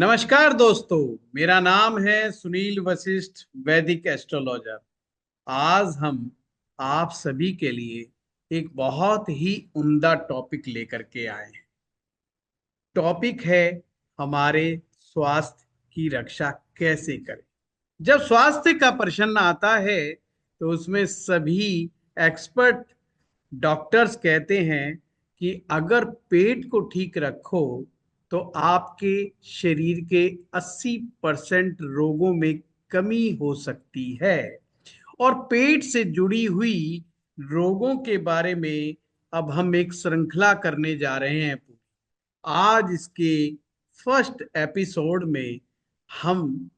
नमस्कार दोस्तों। मेरा नाम है सुनील वशिष्ठ, वैदिक एस्ट्रोलॉजर। आज हम आप सभी के लिए एक बहुत ही उम्दा टॉपिक लेकर के आए हैं। टॉपिक है हमारे स्वास्थ्य की रक्षा कैसे करें। जब स्वास्थ्य का प्रश्न आता है तो उसमें सभी एक्सपर्ट डॉक्टर्स कहते हैं कि अगर पेट को ठीक रखो तो आपके शरीर के 80% रोगों में कमी हो सकती है। और पेट से जुड़ी हुई रोगों के बारे में अब हम एक श्रृंखला करने जा रहे हैं। आज इसके फर्स्ट एपिसोड में हम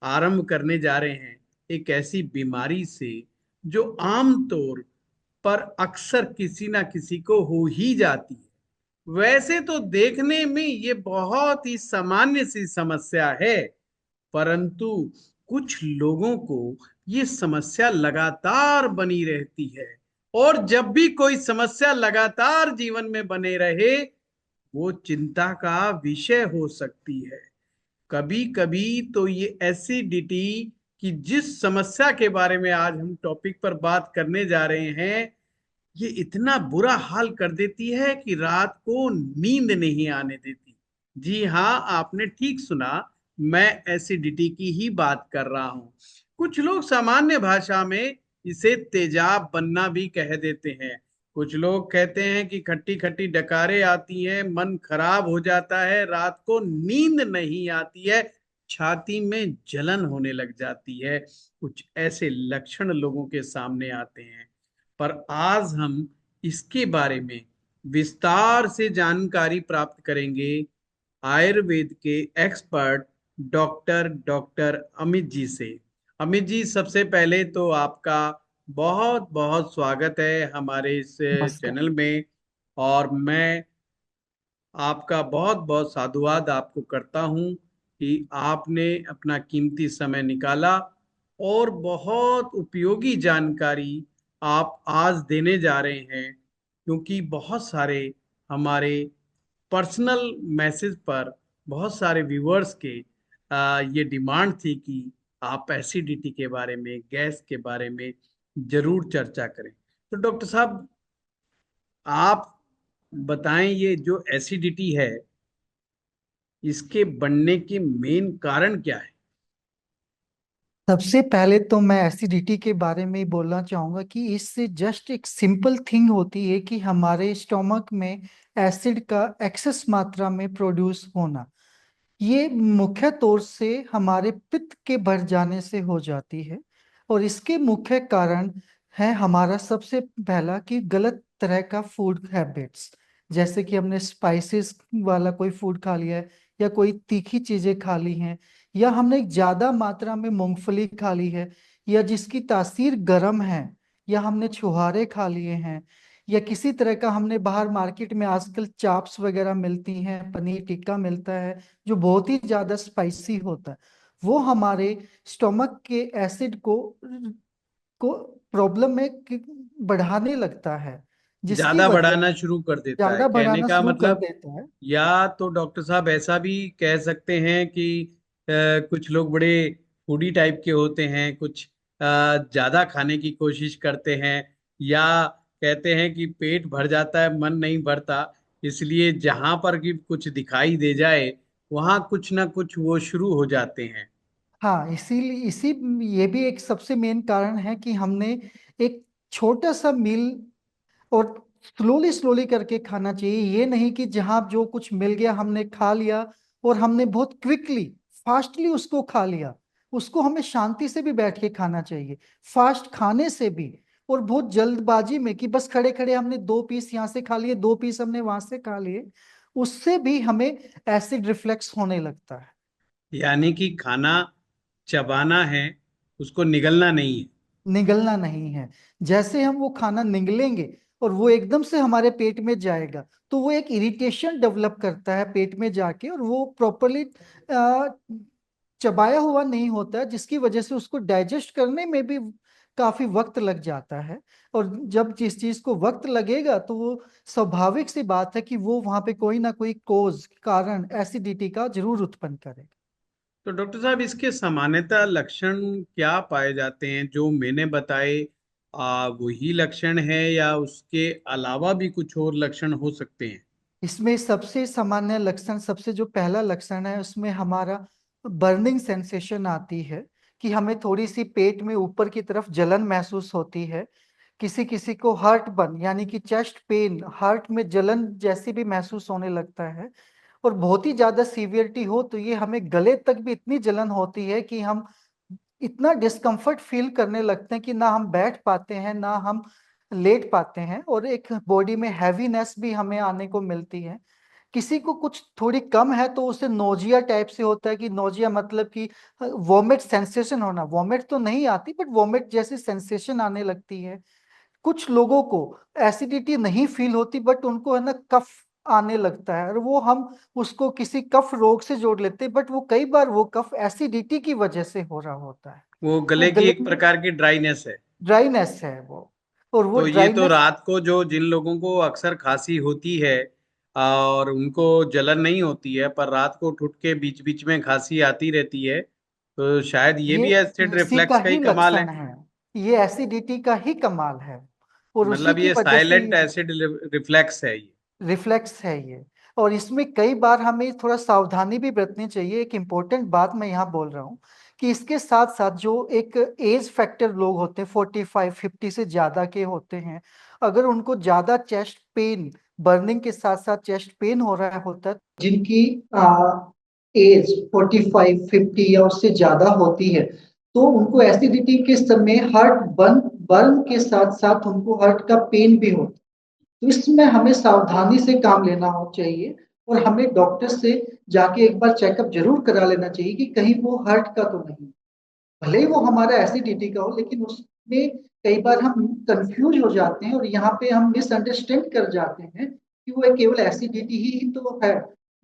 आरंभ करने जा रहे हैं एक ऐसी बीमारी से जो आमतौर पर अक्सर किसी ना किसी को हो ही जाती है। वैसे तो देखने में ये बहुत ही सामान्य सी समस्या है, परंतु कुछ लोगों को ये समस्या लगातार बनी रहती है। और जब भी कोई समस्या लगातार जीवन में बने रहे, वो चिंता का विषय हो सकती है। कभी कभी तो ये एसिडिटी की जिस समस्या के बारे में आज हम टॉपिक पर बात करने जा रहे हैं, ये इतना बुरा हाल कर देती है कि रात को नींद नहीं आने देती। जी हाँ, आपने ठीक सुना, मैं एसिडिटी की ही बात कर रहा हूं। कुछ लोग सामान्य भाषा में इसे तेजाब बनना भी कह देते हैं। कुछ लोग कहते हैं कि खट्टी खट्टी डकारें आती हैं, मन खराब हो जाता है, रात को नींद नहीं आती है, छाती में जलन होने लग जाती है। कुछ ऐसे लक्षण लोगों के सामने आते हैं। पर आज हम इसके बारे में विस्तार से जानकारी प्राप्त करेंगे आयुर्वेद के एक्सपर्ट डॉक्टर अमित जी से। अमित जी, सबसे पहले तो आपका बहुत बहुत स्वागत है हमारे इस नमस्कार। चैनल में। और मैं आपका बहुत बहुत साधुवाद आपको करता हूं कि आपने अपना कीमती समय निकाला और बहुत उपयोगी जानकारी आप आज देने जा रहे हैं। क्योंकि बहुत सारे हमारे पर्सनल मैसेज पर बहुत सारे व्यूअर्स के ये डिमांड थी कि आप एसिडिटी के बारे में, गैस के बारे में जरूर चर्चा करें। तो डॉक्टर साहब, आप बताएं, ये जो एसिडिटी है, इसके बनने के मेन कारण क्या है? सबसे पहले तो मैं एसिडिटी के बारे में ही बोलना चाहूंगा कि इससे जस्ट एक सिंपल थिंग होती है कि हमारे स्टोमक में एसिड का एक्सेस मात्रा में प्रोड्यूस होना। ये मुख्य तौर से हमारे पित्त के बढ़ जाने से हो जाती है। और इसके मुख्य कारण है हमारा सबसे पहला कि गलत तरह का फूड हैबिट्स। जैसे कि हमने स्पाइसेस वाला कोई फूड खा लिया है, या कोई तीखी चीजें खा ली हैं, या हमने एक ज्यादा मात्रा में मूंगफली खा ली है, या जिसकी तासीर गर्म है, या हमने छुहारे खा लिए हैं, या किसी तरह का हमने बाहर मार्केट में आजकल चाप्स वगैरह मिलती हैं, पनीर टिक्का मिलता है जो बहुत ही ज्यादा स्पाइसी होता है। वो हमारे स्टोमक के एसिड को प्रॉब्लम में बढ़ाने लगता है, जिसकी ज्यादा वजह बढ़ाना शुरू कर देता है, ज्यादा कहने बढ़ाना का शुरू कर मतलब। देता है। या तो डॉक्टर साहब ऐसा भी कह सकते हैं कि कुछ लोग बड़े फूडी टाइप के होते हैं, कुछ ज्यादा खाने की कोशिश करते हैं, या कहते हैं कि पेट भर जाता है, मन नहीं भरता, इसलिए जहां पर भी कुछ दिखाई दे जाए वहां कुछ ना कुछ वो शुरू हो जाते हैं। हाँ, इसीलिए इसी ये भी एक सबसे मेन कारण है कि हमने एक छोटा सा मील और स्लोली स्लोली करके खाना चाहिए। ये नहीं कि जहां जो कुछ मिल गया हमने खा लिया, और हमने बहुत क्विकली फास्टली उसको खा लिया। उसको हमें शांति से भी बैठ के खाना चाहिए, फास्ट खाने से भी। और बहुत जल्दबाजी में कि बस खड़े खड़े हमने दो पीस यहाँ से खा लिए, दो पीस हमने वहां से खा लिए, उससे भी हमें एसिड रिफ्लेक्स होने लगता है। यानी कि खाना चबाना है, उसको निगलना नहीं है। निगलना नहीं है। जैसे हम वो खाना निगलेंगे और वो एकदम से हमारे पेट में जाएगा, तो वो एक इरिटेशन डेवलप करता है पेट में जाके, और वो प्रॉपरली चबाया हुआ नहीं होता है, जिसकी वजह से उसको डाइजेस्ट करने में भी काफी वक्त लग जाता है। और जब जिस चीज को वक्त लगेगा तो वो स्वाभाविक सी बात है कि वो वहां पे कोई ना कोई कोज कारण एसिडिटी का जरूर उत्पन्न करेगा। तो डॉक्टर साहब इसके सामान्यतः लक्षण क्या पाए जाते हैं? जो मैंने बताए वही लक्षण है या उसके अलावा भी कुछ और लक्षण हो सकते हैं? इसमें सबसे सामान्य लक्षण, सबसे जो पहला लक्षण है उसमें हमारा बर्निंग सेंसेशन आती है, कि हमें थोड़ी सी पेट में ऊपर की तरफ जलन महसूस होती है। किसी किसी को हार्ट बर्न यानी कि चेस्ट पेन, हार्ट में जलन जैसी भी महसूस होने लगता है। और बहुत ही ज्यादा सीवियरिटी हो तो ये हमें गले तक भी इतनी जलन होती है कि हम इतना डिस्कम्फर्ट फील करने लगते हैं कि ना हम बैठ पाते हैं ना हम लेट पाते हैं, और एक बॉडी में हैवीनेस भी हमें आने को मिलती है। किसी को कुछ थोड़ी कम है तो उसे नोजिया टाइप से होता है, कि नोजिया मतलब कि वॉमिट सेंसेशन होना, वॉमिट तो नहीं आती बट वॉमिट जैसी सेंसेशन आने लगती है। कुछ लोगों को एसिडिटी नहीं फील होती बट उनको है ना कफ आने लगता है, और वो हम उसको किसी कफ रोग से जोड़ लेते हैं, बट वो कई बार वो कफ एसिडिटी की वजह से हो रहा होता है। वो वो गले की गले एक में प्रकार की ड्राइनेस है। ड्राइनेस है वो, और वो तो ये तो ड्राइनेस। रात को जो जिन लोगों को अक्सर खांसी होती है और उनको जलन नहीं होती है, पर रात को उठ उठ के बीच बीच में खांसी आती रहती है, तो शायद ये ये भी एसिड इसी का रिफ्लेक्स का ही ही कमाल लक्षण है। है, ये एसिडिटी का ही कमाल है, और उसी मतलब की ये वजह से साइलेंट एसिड रिफ्लेक्स है ये। रिफ्लेक्स है ये। और इसमें कई बार हमें थोड़ा सावधानी भी बरतनी चाहिए। एक इम्पोर्टेंट बात मैं यहाँ बोल रहा हूँ कि इसके साथ साथ जो एक एज फैक्टर लोग होते हैं, 45-50 से ज्यादा के होते हैं, अगर उनको ज्यादा चेस्ट पेन, बर्निंग के साथ साथ चेस्ट पेन हो रहा होता है, जिनकी एज 45-50 या उससे ज्यादा होती है, तो उनको एसिडिटी के समय हार्ट बर्न बर्न के साथ साथ उनको हार्ट का पेन भी होता है। तो इसमें हमें सावधानी से काम लेना हो चाहिए, और हमें डॉक्टर से जाके एक बार चेकअप जरूर करा लेना चाहिए कि कहीं वो हार्ट का तो नहीं। भले ही वो हमारा एसिडिटी का हो, लेकिन उसमें कई बार हम कंफ्यूज हो जाते हैं और यहाँ पे हम मिसअंडरस्टैंड कर जाते हैं कि वो केवल एसिडिटी ही तो है,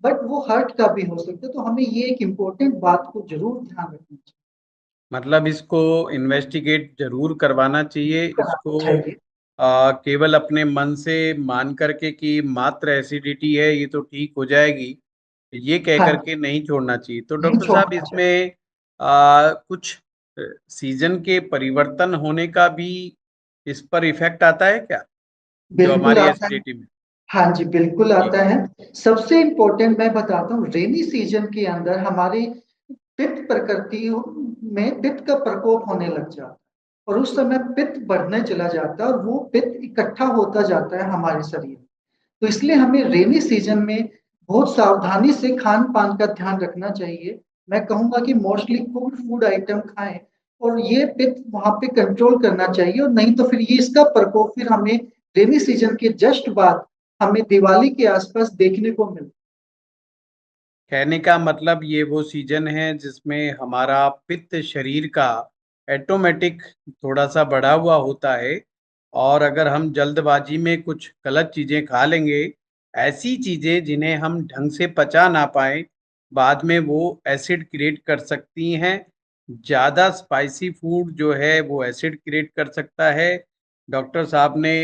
बट वो हार्ट का भी हो सकता है। तो हमें ये एक इम्पोर्टेंट बात को जरूर ध्यान रखना मतलब इसको इन्वेस्टिगेट जरूर करवाना चाहिए इसको। चाहिए। केवल अपने मन से मान करके कि मात्र एसिडिटी है ये तो ठीक हो जाएगी, ये कह हाँ, करके नहीं छोड़ना चाहिए। तो नहीं डॉक्टर साहब छोड़ना चाहिए। इसमें कुछ सीजन के परिवर्तन होने का भी इस पर इफेक्ट आता है क्या, जो बिल्कुल हमारी आता है। एसिडिटी में? हाँ जी, बिल्कुल जी। आता है। सबसे इम्पोर्टेंट मैं बताता हूँ, रेनी सीजन के अंदर हमारी पित्त प्रकृति में पित्त का प्रकोप होने लग जाता है, और उस समय पित्त बढ़ने चला जाता है, और वो पित्त इकट्ठा होता जाता है हमारे शरीर में। तो इसलिए हमें रेनी सीजन में बहुत सावधानी से खान पान का ध्यान रखना चाहिए। मैं कहूंगा कि मोस्टली कुक्ड फूड आइटम खाएं, और ये पित्त वहां पे कंट्रोल करना चाहिए, और नहीं तो फिर ये इसका प्रकोप फिर हमें रेनी सीजन के जस्ट बाद हमें दिवाली के आसपास देखने को मिलता कहने का मतलब ये वो सीजन है जिसमें हमारा पित्त शरीर का ऑटोमेटिक थोड़ा सा बढ़ा हुआ होता है, और अगर हम जल्दबाजी में कुछ गलत चीजें खा लेंगे, ऐसी चीजें जिन्हें हम ढंग से पचा ना पाए, बाद में वो एसिड क्रिएट कर सकती हैं। ज्यादा स्पाइसी फूड जो है वो एसिड क्रिएट कर सकता है। डॉक्टर साहब ने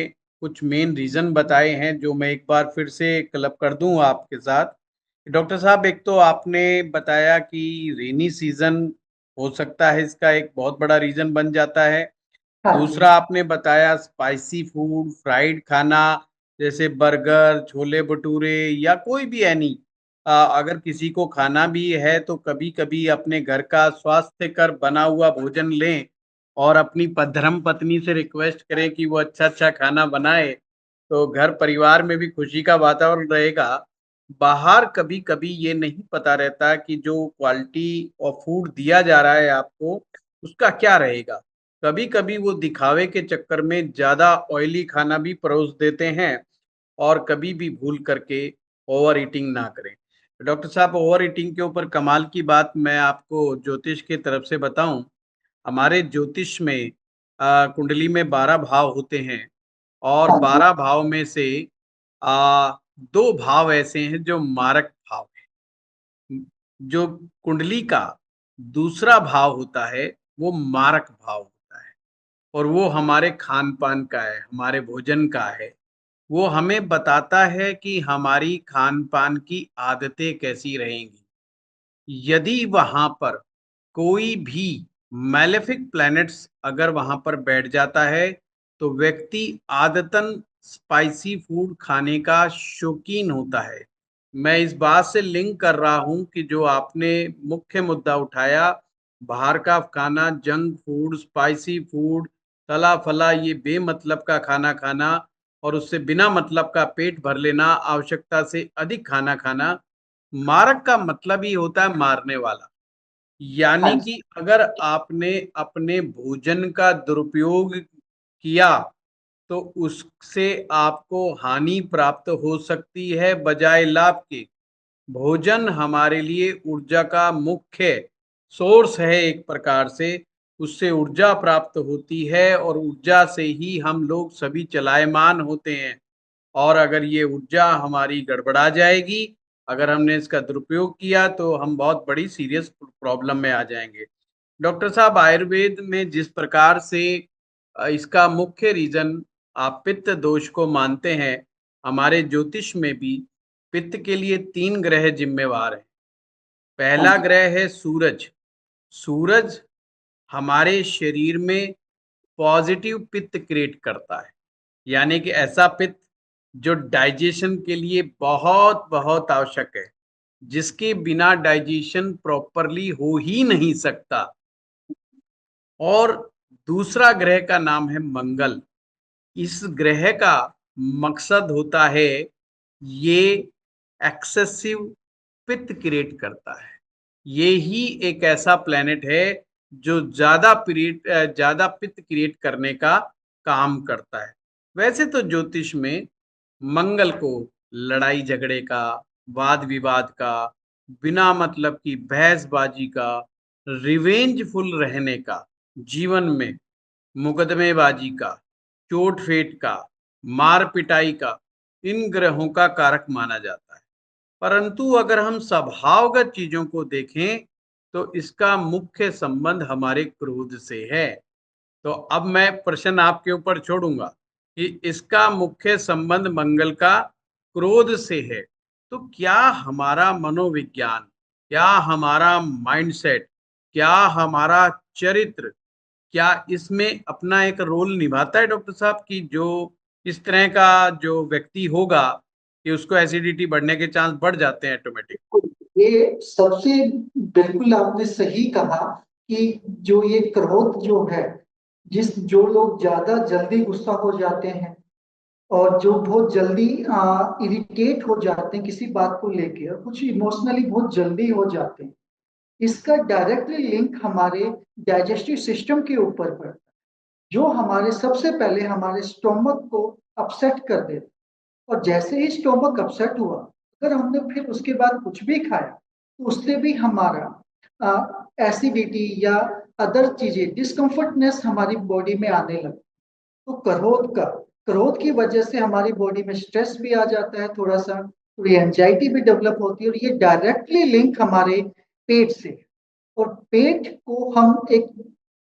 कुछ मेन रीजन बताए हैं जो मैं एक बार फिर से क्लब कर दूं आपके साथ। डॉक्टर साहब, एक तो आपने बताया कि रेनी सीजन हो सकता है इसका एक बहुत बड़ा रीजन बन जाता है। है। हाँ जी। दूसरा आपने बताया स्पाइसी फूड, फ्राइड खाना, जैसे बर्गर, छोले भटूरे या कोई भी एनी, अगर किसी को खाना भी है तो कभी कभी अपने घर का स्वास्थ्यकर बना हुआ भोजन लें और अपनी धर्म पत्नी से रिक्वेस्ट करें कि वो अच्छा अच्छा खाना बनाए, तो घर परिवार में भी खुशी का वातावरण रहेगा। बाहर कभी कभी ये नहीं पता रहता कि जो क्वालिटी ऑफ फूड दिया जा रहा है आपको, उसका क्या रहेगा। कभी कभी वो दिखावे के चक्कर में ज्यादा ऑयली खाना भी परोस देते हैं, और कभी भी भूल करके ओवर ईटिंग ना करें। डॉक्टर साहब, ओवर ईटिंग के ऊपर कमाल की बात मैं आपको ज्योतिष की तरफ से बताऊं। हमारे ज्योतिष में कुंडली में 12 भाव होते हैं, और हाँ जी। 12 भाव में से आ, दो भाव ऐसे हैं जो मारक भाव हैं। जो कुंडली का दूसरा भाव होता है वो मारक भाव होता है। और वो हमारे खान पान का है, हमारे भोजन का है। वो हमें बताता है कि हमारी खान पान की आदतें कैसी रहेंगी। यदि वहां पर कोई भी मैलेफिक प्लैनेट्स अगर वहां पर बैठ जाता है तो व्यक्ति आदतन स्पाइसी फूड खाने का शौकीन होता है। मैं इस बात से लिंक कर रहा हूं कि जो आपने मुख्य मुद्दा उठाया, बाहर का खाना, जंक फूड, स्पाइसी फूड, तला फला, ये बेमतलब का खाना खाना और उससे बिना मतलब का पेट भर लेना, आवश्यकता से अधिक खाना खाना, मारक का मतलब ही होता है मारने वाला। हाँ यानी जी। कि अगर आपने अपने भोजन का दुरुपयोग किया तो उससे आपको हानि प्राप्त हो सकती है बजाय लाभ के। भोजन हमारे लिए ऊर्जा का मुख्य सोर्स है, एक प्रकार से उससे ऊर्जा प्राप्त होती है और ऊर्जा से ही हम लोग सभी चलायमान होते हैं। और अगर ये ऊर्जा हमारी गड़बड़ा जाएगी, अगर हमने इसका दुरुपयोग किया तो हम बहुत बड़ी सीरियस प्रॉब्लम में आ जाएंगे। डॉक्टर साहब, आयुर्वेद में जिस प्रकार से इसका मुख्य रीजन आप पित्त दोष को मानते हैं, हमारे ज्योतिष में भी पित्त के लिए 3 ग्रह जिम्मेवार हैं। हाँ पहला जी। ग्रह है सूरज। सूरज हमारे शरीर में पॉजिटिव पित्त क्रिएट करता है, यानी कि ऐसा पित्त जो डाइजेशन के लिए बहुत बहुत आवश्यक है, जिसके बिना डाइजेशन प्रॉपरली हो ही नहीं सकता। और दूसरा ग्रह का नाम है मंगल। इस ग्रह का मकसद होता है, ये एक्सेसिव पित्त क्रिएट करता है। ये ही एक ऐसा प्लेनेट है जो ज्यादा पित्त क्रिएट करने का काम करता है। वैसे तो ज्योतिष में मंगल को लड़ाई झगड़े का, वाद विवाद का, बिना मतलब की बहसबाजी का, रिवेंजफुल रहने का, जीवन में मुकदमेबाजी का, चोट फेट का, मार पिटाई का, इन ग्रहों का कारक माना जाता है। परंतु अगर हम स्वभावगत चीजों को देखें तो इसका मुख्य संबंध हमारे क्रोध से है। तो अब मैं प्रश्न आपके ऊपर छोड़ूंगा कि इसका मुख्य संबंध मंगल का क्रोध से है। तो क्या हमारा मनोविज्ञान, क्या हमारा माइंडसेट, क्या हमारा चरित्र, क्या इसमें अपना एक रोल निभाता है डॉक्टर साहब, कि जो इस तरह का जो व्यक्ति होगा कि उसको एसिडिटी बढ़ने के चांस बढ़ जाते हैं ऑटोमेटिक? ये सबसे बिल्कुल आपने सही कहा कि जो ये क्रोध जो है, जो लोग ज्यादा जल्दी गुस्सा हो जाते हैं और जो बहुत जल्दी इरिटेट हो जाते हैं किसी बात को लेके, और कुछ इमोशनली बहुत जल्दी हो जाते हैं, इसका डायरेक्टली लिंक हमारे डाइजेस्टिव सिस्टम के ऊपर पड़ता है, जो हमारे सबसे पहले हमारे स्टोमक को अपसेट कर देता है। और जैसे ही स्टोमक अपसेट हुआ, अगर हमने फिर उसके बाद कुछ भी खाया तो उससे भी हमारा एसिडिटी या अदर चीजें, डिस्कम्फर्टनेस हमारी बॉडी में आने लगती। तो क्रोध की वजह से हमारी बॉडी में स्ट्रेस भी आ जाता है, थोड़ी एंजाइटी भी डेवलप होती है, और ये डायरेक्टली लिंक हमारे पेट से। और पेट को हम एक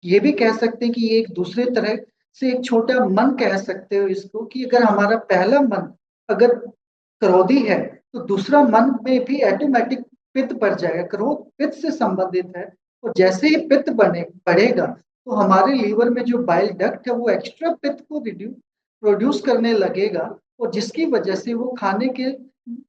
ये भी कह सकते हैं कि ये एक दूसरे तरह से एक छोटा मन कह सकते हो इसको, कि अगर हमारा पहला मन अगर क्रोधी है तो दूसरा मन में भी ऑटोमेटिक पित्त बढ़ जाएगा। क्रोध पित्त से संबंधित है, और जैसे ही पित्त बढ़ेगा तो हमारे लीवर में जो बाइल डक्ट है वो एक्स्ट्रा पित्त को प्रोड्यूस करने लगेगा, और जिसकी वजह से वो खाने के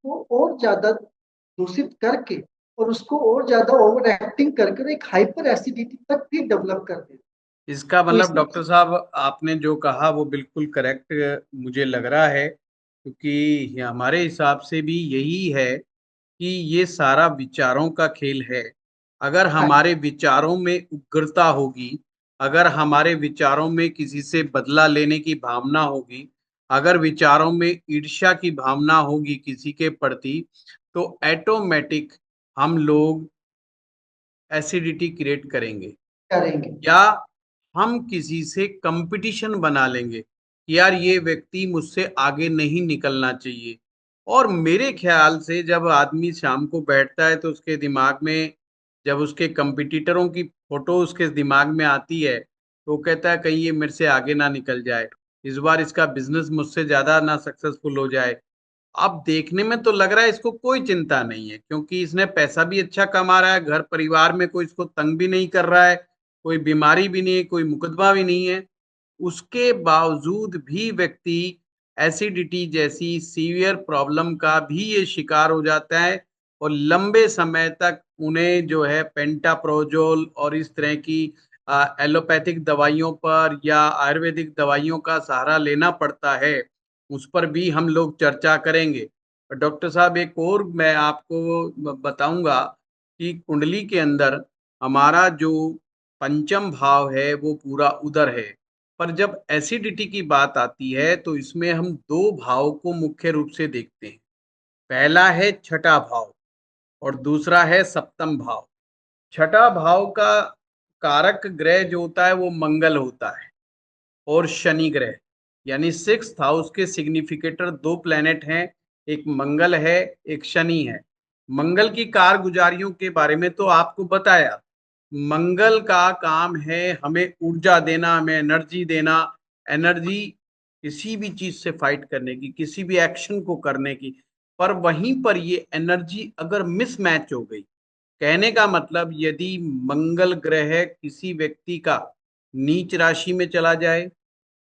वो और ज्यादा दूषित करके और उसको और ज्यादा ओवर एक्टिंग करके एक हाइपर एसिडिटी तक भी डेवलप कर देते। इसका तो मतलब इस डॉक्टर साहब आपने जो कहा वो बिल्कुल करेक्ट मुझे लग रहा है, क्योंकि हमारे हिसाब से भी यही है कि ये सारा विचारों का खेल है। अगर हाँ हमारे विचारों में उग्रता होगी, अगर हमारे विचारों में किसी से बदला लेने की भावना होगी, अगर विचारों में ईर्ष्या की भावना होगी किसी के प्रति, तो ऑटोमेटिक हम लोग एसिडिटी क्रिएट करेंगे। करेंगे। या हम किसी से कंपटीशन बना लेंगे कि यार ये व्यक्ति मुझसे आगे नहीं निकलना चाहिए। और मेरे ख्याल से जब आदमी शाम को बैठता है तो उसके दिमाग में, जब उसके कंपटीटरों की फोटो उसके दिमाग में आती है, तो वो कहता है कहीं ये मेरे से आगे ना निकल जाए, इस बार इसका बिजनेस मुझसे ज्यादा ना सक्सेसफुल हो जाए। अब देखने में तो लग रहा है इसको कोई चिंता नहीं है, क्योंकि इसने पैसा भी अच्छा कमा रहा है, घर परिवार में कोई इसको तंग भी नहीं कर रहा है, कोई बीमारी भी नहीं है, कोई मुकदमा भी नहीं है। उसके बावजूद भी व्यक्ति एसिडिटी जैसी सीवियर प्रॉब्लम का भी ये शिकार हो जाता है, और लंबे समय तक उन्हें जो है पेंटाप्रोजोल और इस तरह की एलोपैथिक दवाइयों पर या आयुर्वेदिक दवाइयों का सहारा लेना पड़ता है। उस पर भी हम लोग चर्चा करेंगे। डॉक्टर साहब, एक और मैं आपको बताऊंगा कि कुंडली के अंदर हमारा जो पंचम भाव है वो पूरा उदर है, पर जब एसिडिटी की बात आती है तो इसमें हम दो भाव को मुख्य रूप से देखते हैं। पहला है छठा भाव और दूसरा है सप्तम भाव। छठा भाव का कारक ग्रह जो होता है वो मंगल होता है और शनि ग्रह, यानी सिक्स्थ हाउस के सिग्निफिकेटर दो प्लेनेट हैं, एक मंगल है, एक शनि है। मंगल की कारगुजारियों के बारे में तो आपको बताया। मंगल का काम है हमें ऊर्जा देना, हमें एनर्जी देना, एनर्जी किसी भी चीज से फाइट करने की, किसी भी एक्शन को करने की। पर वहीं पर ये एनर्जी अगर मिसमैच हो गई, कहने का मतलब यदि मंगल ग्रह किसी व्यक्ति का नीच राशि में चला जाए,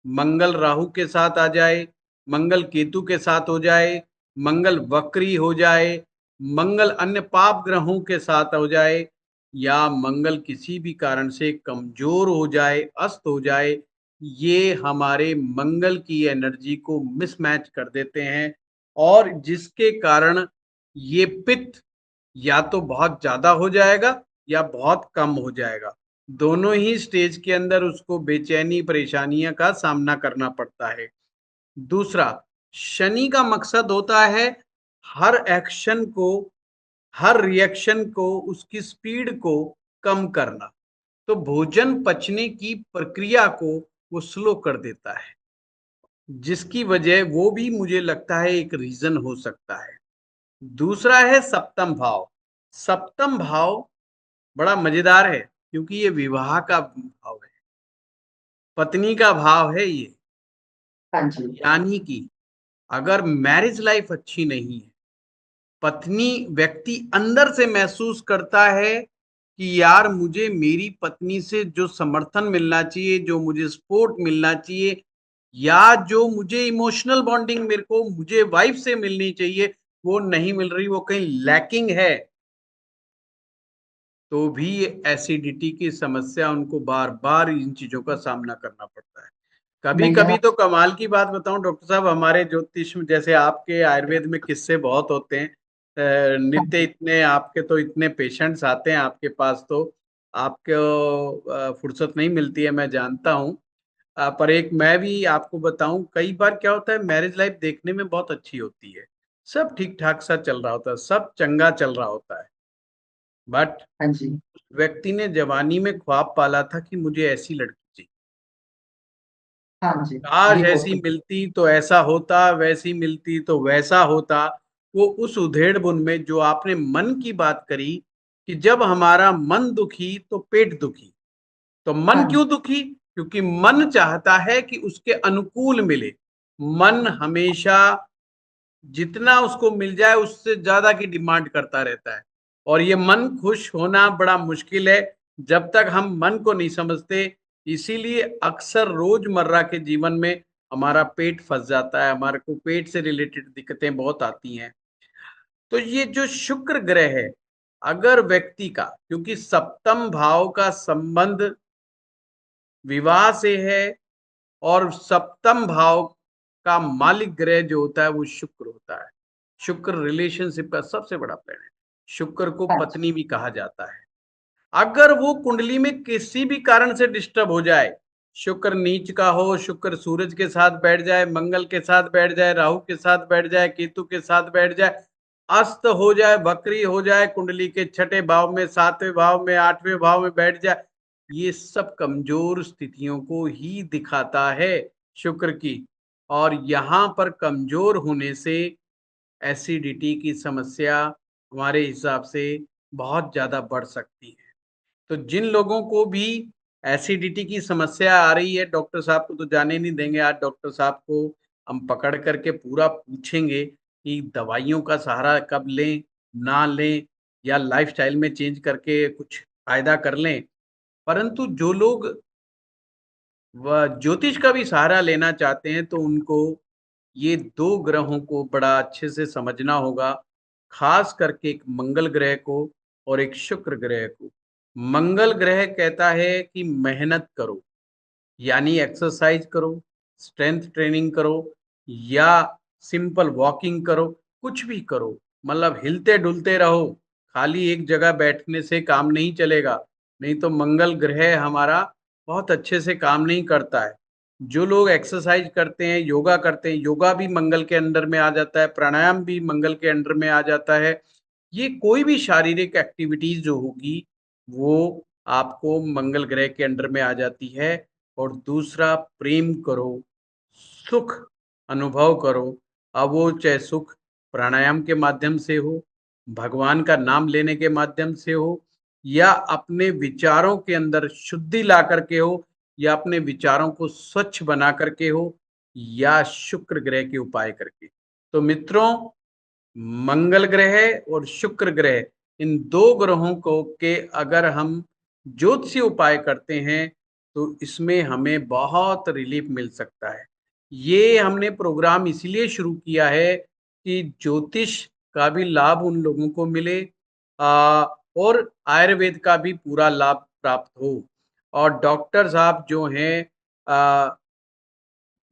मंगल राहु के साथ आ जाए, मंगल केतु के साथ हो जाए, मंगल वक्री हो जाए, मंगल अन्य पाप ग्रहों के साथ हो जाए, या मंगल किसी भी कारण से कमजोर हो जाए, अस्त हो जाए, ये हमारे मंगल की एनर्जी को मिसमैच कर देते हैं, और जिसके कारण ये पित्त या तो बहुत ज्यादा हो जाएगा या बहुत कम हो जाएगा। दोनों ही स्टेज के अंदर उसको बेचैनी परेशानियां का सामना करना पड़ता है। दूसरा, शनि का मकसद होता है हर एक्शन को, हर रिएक्शन को, उसकी स्पीड को कम करना। तो भोजन पचने की प्रक्रिया को वो स्लो कर देता है, जिसकी वजह वो भी मुझे लगता है एक रीजन हो सकता है। दूसरा है सप्तम भाव। सप्तम भाव बड़ा मजेदार है, क्योंकि ये विवाह का भाव है, पत्नी का भाव है ये। हाँ जी। यानी कि अगर मैरिज लाइफ अच्छी नहीं है, पत्नी, व्यक्ति अंदर से महसूस करता है कि यार मुझे मेरी पत्नी से जो समर्थन मिलना चाहिए, जो मुझे सपोर्ट मिलना चाहिए, या जो मुझे इमोशनल बॉन्डिंग मेरे को मुझे वाइफ से मिलनी चाहिए, वो नहीं मिल रही, वो कहीं लैकिंग है, तो भी एसिडिटी की समस्या उनको बार बार इन चीजों का सामना करना पड़ता है। कभी मैं कभी यहाँ तो कमाल की बात बताऊं डॉक्टर साहब, हमारे ज्योतिष में जैसे आपके आयुर्वेद में किस्से बहुत होते हैं। नित्य इतने आपके तो इतने पेशेंट्स आते हैं आपके पास, तो आपको फुर्सत नहीं मिलती है, मैं जानता हूं। पर एक मैं भी आपको बताऊं, कई बार क्या होता है, मैरिज लाइफ देखने में बहुत अच्छी होती है, सब ठीक ठाक सा चल रहा होता है, सब चंगा चल रहा होता है, बट हाँ जी। व्यक्ति ने जवानी में ख्वाब पाला था कि मुझे ऐसी लड़की चाहिए, हाँ जी। काश ये ऐसी होता है। मिलती तो ऐसा होता, वैसी मिलती तो वैसा होता। वो उस उधेड़ बुन में जो आपने मन की बात करी, कि जब हमारा मन दुखी तो पेट दुखी। तो मन हाँ क्यों दुखी? क्योंकि मन चाहता है कि उसके अनुकूल मिले। मन हमेशा जितना उसको मिल जाए उससे ज्यादा की डिमांड करता रहता है, और ये मन खुश होना बड़ा मुश्किल है जब तक हम मन को नहीं समझते। इसीलिए अक्सर रोजमर्रा के जीवन में हमारा पेट फंस जाता है, हमारे को पेट से रिलेटेड दिक्कतें बहुत आती हैं। तो ये जो शुक्र ग्रह है, अगर व्यक्ति का, क्योंकि सप्तम भाव का संबंध विवाह से है, और सप्तम भाव का मालिक ग्रह जो होता है वो शुक्र होता है। शुक्र रिलेशनशिप का सबसे बड़ा प्लैनेट, शुक्र को हाँ जी। पत्नी भी कहा जाता है। अगर वो कुंडली में किसी भी कारण से डिस्टर्ब हो जाए, शुक्र नीच का हो, शुक्र सूरज के साथ बैठ जाए, मंगल के साथ बैठ जाए, राहु के साथ बैठ जाए, केतु के साथ बैठ जाए, अस्त हो जाए, वक्री हो जाए, कुंडली के छठे भाव में, सातवें भाव में, आठवें भाव में बैठ जाए, ये सब कमजोर स्थितियों को ही दिखाता है शुक्र की। और यहाँ पर कमजोर होने से एसिडिटी की समस्या हमारे हिसाब से बहुत ज्यादा बढ़ सकती है। तो जिन लोगों को भी एसिडिटी की समस्या आ रही है, डॉक्टर साहब को तो जाने नहीं देंगे। आज डॉक्टर साहब को हम पकड़ करके पूरा पूछेंगे कि दवाइयों का सहारा कब लें, ना लें, या लाइफस्टाइल में चेंज करके कुछ फायदा कर लें। परंतु जो लोग वह ज्योतिष का भी सहारा लेना चाहते हैं तो उनको ये दो ग्रहों को बड़ा अच्छे से समझना होगा, खास करके एक मंगल ग्रह को और एक शुक्र ग्रह को। मंगल ग्रह कहता है कि मेहनत करो, यानी एक्सरसाइज करो, स्ट्रेंथ ट्रेनिंग करो, या सिंपल वॉकिंग करो, कुछ भी करो, मतलब हिलते डुलते रहो। खाली एक जगह बैठने से काम नहीं चलेगा, नहीं तो मंगल ग्रह हमारा बहुत अच्छे से काम नहीं करता है। जो लोग एक्सरसाइज करते हैं, योगा करते हैं, योगा भी मंगल के अंडर में आ जाता है, प्राणायाम भी मंगल के अंडर में आ जाता है। ये कोई भी शारीरिक एक्टिविटीज जो होगी वो आपको मंगल ग्रह के अंडर में आ जाती है। और दूसरा, प्रेम करो, सुख अनुभव करो। अब वो चाहे सुख प्राणायाम के माध्यम से हो, भगवान का नाम लेने के माध्यम से हो, या अपने विचारों के अंदर शुद्धि ला करके हो, या अपने विचारों को स्वच्छ बना करके हो, या शुक्र ग्रह के उपाय करके। तो मित्रों, मंगल ग्रह और शुक्र ग्रह, इन दो ग्रहों को के अगर हम ज्योतिषीय उपाय करते हैं तो इसमें हमें बहुत रिलीफ मिल सकता है। ये हमने प्रोग्राम इसलिए शुरू किया है कि ज्योतिष का भी लाभ उन लोगों को मिले, और आयुर्वेद का भी पूरा लाभ प्राप्त हो। और डॉक्टर साहब जो हैं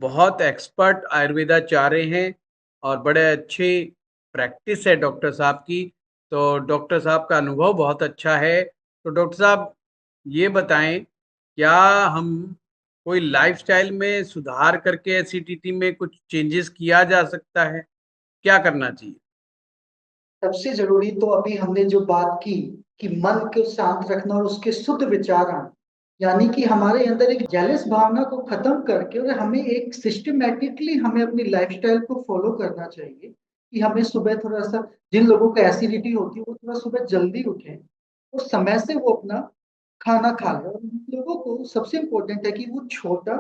बहुत एक्सपर्ट आयुर्वेदाचार्य हैं, और बड़े अच्छे प्रैक्टिस है डॉक्टर साहब की। तो डॉक्टर साहब का अनुभव बहुत अच्छा है। तो डॉक्टर साहब ये बताएं, क्या हम कोई लाइफस्टाइल में सुधार करके एसिडिटी में कुछ चेंजेस किया जा सकता है? क्या करना चाहिए? सबसे जरूरी तो अभी हमने जो बात की कि मन को शांत रखना और उसके शुद्ध विचार आना, यानी कि हमारे अंदर एक जेलस भावना को खत्म करके और हमें एक सिस्टमेटिकली हमें अपनी लाइफस्टाइल को फॉलो करना चाहिए कि हमें सुबह थोड़ा सा, जिन लोगों को एसिडिटी होती है वो थोड़ा सुबह जल्दी उठें और समय से वो अपना खाना खा ले। और उन लोगों को सबसे इम्पोर्टेंट है कि वो छोटा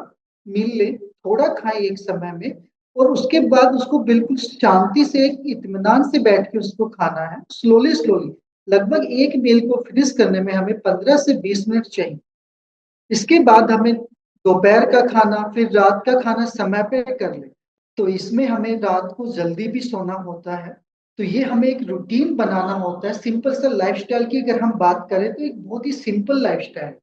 मील ले, थोड़ा खाएं एक समय में, और उसके बाद उसको बिल्कुल शांति से एक इत्मीनान से बैठ के उसको खाना है, स्लोली स्लोली। लगभग एक मील को फिनिश करने में हमें 15 से 20 मिनट चाहिए। इसके बाद हमें दोपहर का खाना फिर रात का खाना समय पे कर ले। तो इसमें हमें रात को जल्दी भी सोना होता है। तो ये हमें एक रूटीन बनाना होता है। सिंपल सा लाइफस्टाइल की अगर हम बात करें तो एक बहुत ही सिंपल लाइफस्टाइल।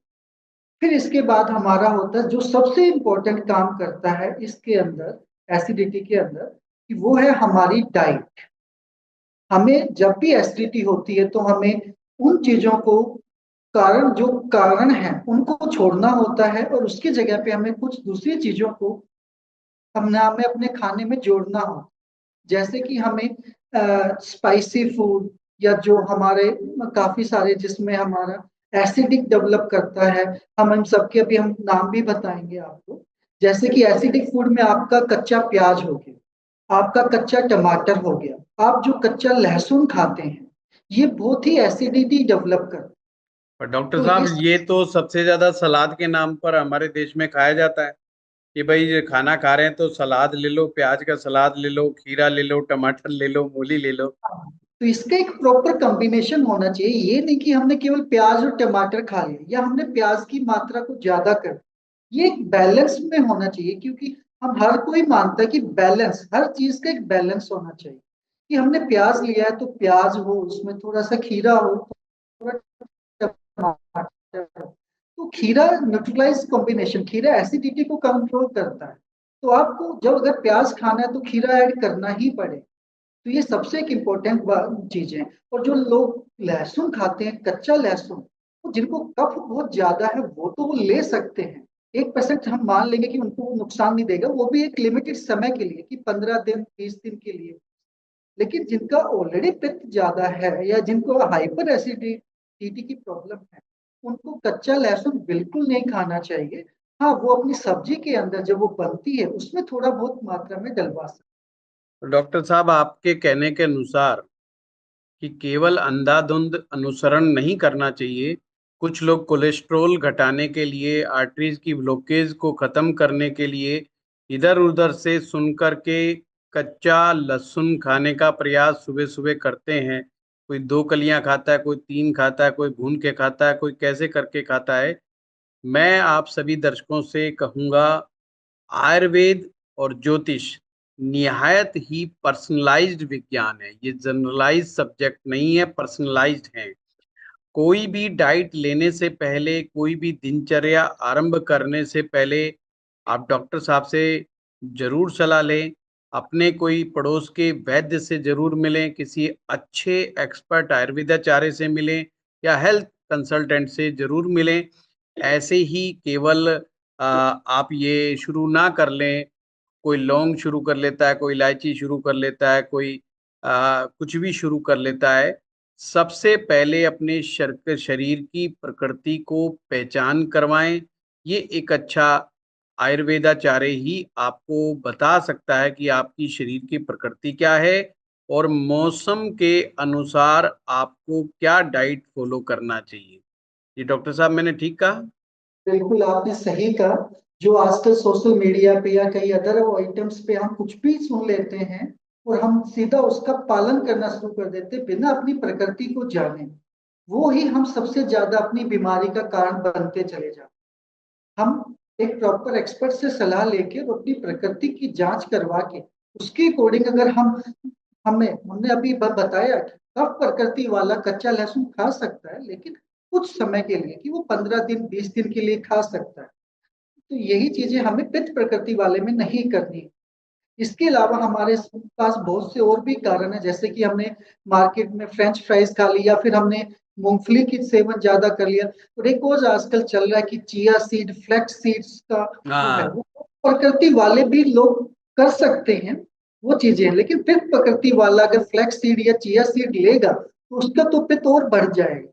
फिर इसके बाद हमारा होता है जो सबसे इम्पोर्टेंट काम करता है इसके अंदर, एसिडिटी के अंदर, कि वो है हमारी डाइट। हमें जब भी एसिडिटी होती है तो हमें उन चीजों को, कारण जो कारण है उनको छोड़ना होता है और उसकी जगह पे हमें कुछ दूसरी चीजों को हमें अपने खाने में जोड़ना हो। जैसे कि हमें स्पाइसी फूड, या जो हमारे काफी सारे जिसमें हमारा एसिडिक डेवलप करता है, हम सबके अभी हम नाम भी बताएंगे आपको। जैसे कि एसिडिक फूड में आपका कच्चा प्याज हो गया, आपका कच्चा टमाटर हो गया, आप जो कच्चा लहसुन खाते हैं, ये बहुत ही एसिडिटी डेवलप करता है। पर डॉक्टर तो साहब, इस ये तो सबसे ज्यादा सलाद के नाम पर हमारे देश में खाया जाता है कि भाई ये खाना खा रहे हैं तो सलाद ले लो, प्याज का सलाद ले लो, खीरा ले लो, टमाटर ले लो, मूली ले लो। तो इसका एक प्रॉपर कॉम्बिनेशन होना चाहिए। ये नहीं कि हमने केवल प्याज और टमाटर खा लिया या हमने प्याज की मात्रा को ज्यादा कर दिया। ये एक बैलेंस में होना चाहिए, क्योंकि हम हर कोई मानता है कि बैलेंस, हर चीज का एक बैलेंस होना चाहिए। कि हमने प्याज लिया है तो प्याज हो, उसमें थोड़ा सा खीरा हो, थोड़ा टमाटर हो। तो खीरा न्यूट्रलाइज कॉम्बिनेशन, खीरा एसिडिटी को कंट्रोल करता है। तो आपको जब अगर प्याज खाना है तो खीरा ऐड करना ही पड़े। तो ये सबसे एक इम्पोर्टेंट चीज है। और जो लोग लहसुन खाते हैं, कच्चा लहसुन, तो जिनको कफ बहुत ज्यादा है वो तो वो ले सकते हैं। 1% हम मान लेंगे कि उनको वो नुकसान नहीं देगा, वो भी एक लिमिटेड समय के लिए कि 15 दिन 20 दिन के लिए। लेकिन जिनका ऑलरेडी पित्त ज्यादा है या जिनको हाइपर एसिडिटी की प्रॉब्लम है, उनको कच्चा लहसुन बिल्कुल नहीं खाना चाहिए। हाँ, वो अपनी सब्जी के अंदर जब वो बनती है उसमें थोड़ा बहुत मात्रा में डलवा सकते तो डॉक्टर साहब, आपके कहने के अनुसार कि केवल अंधाधुंध अनुसरण नहीं करना चाहिए, कुछ लोग कोलेस्ट्रोल घटाने के लिए, आर्टरीज की ब्लॉकेज को खत्म करने के लिए इधर उधर से सुन करके कच्चा लहसुन खाने का प्रयास सुबह सुबह करते हैं। कोई 2 कलियां खाता है, कोई 3 खाता है, कोई भून के खाता है, कोई कैसे करके खाता है। मैं आप सभी दर्शकों से कहूंगा, आयुर्वेद और ज्योतिष निहायत ही पर्सनलाइज्ड विज्ञान है। ये जनरलाइज सब्जेक्ट नहीं है, पर्सनलाइज्ड है। कोई भी डाइट लेने से पहले, कोई भी दिनचर्या आरंभ करने से पहले आप डॉक्टर साहब से जरूर सलाह लें। अपने कोई पड़ोस के वैद्य से जरूर मिलें, किसी अच्छे एक्सपर्ट आयुर्वेदाचार्य से मिलें या हेल्थ कंसल्टेंट से जरूर मिलें। ऐसे ही केवल आप ये शुरू ना कर लें। कोई लौंग शुरू कर लेता है, कोई इलायची शुरू कर लेता है, कोई कुछ भी शुरू कर लेता है। सबसे पहले अपने शरीर की प्रकृति को पहचान करवाएं। ये एक अच्छा आयुर्वेदाचार्य ही आपको बता सकता है कि आपकी शरीर की प्रकृति क्या है और मौसम के अनुसार आपको क्या डाइट फॉलो करना चाहिए। जी डॉक्टर साहब, मैंने ठीक कहा? बिल्कुल आपने सही कहा। जो आजकल सोशल मीडिया पे या कई अदर आइटम्स पे हम कुछ भी सुन लेते हैं और हम सीधा उसका पालन करना शुरू कर देते हैं बिना अपनी प्रकृति को जाने, वो ही हम सबसे ज्यादा अपनी बीमारी का कारण बनते चले जाते हैं। हम एक प्रॉपर एक्सपर्ट से सलाह लेके और अपनी प्रकृति की जांच करवा के उसके अकॉर्डिंग अगर हमने अभी बताया कि कफ प्रकृति वाला कच्चा लहसुन खा सकता है, लेकिन कुछ समय के लिए, कि वो 15 दिन 20 दिन के लिए खा सकता है। तो यही चीजें हमें पित्त प्रकृति वाले में नहीं करनी। इसके अलावा हमारे पास बहुत से और भी कारण है, जैसे कि हमने मार्केट में फ्रेंच फ्राइज खा ली या फिर हमने मूंगफली की सेवन ज्यादा कर लिया। और एक और आजकल चल रहा है कि चिया सीड, फ्लैक्स सीड्स का जो है हाँ। वो प्रकृति वाले भी लोग कर सकते हैं वो चीजें। लेकिन फिर प्रकृति वाला अगर फ्लैक्स सीड या चिया सीड लेगा तो उसका तो पित्त और बढ़ जाएगा।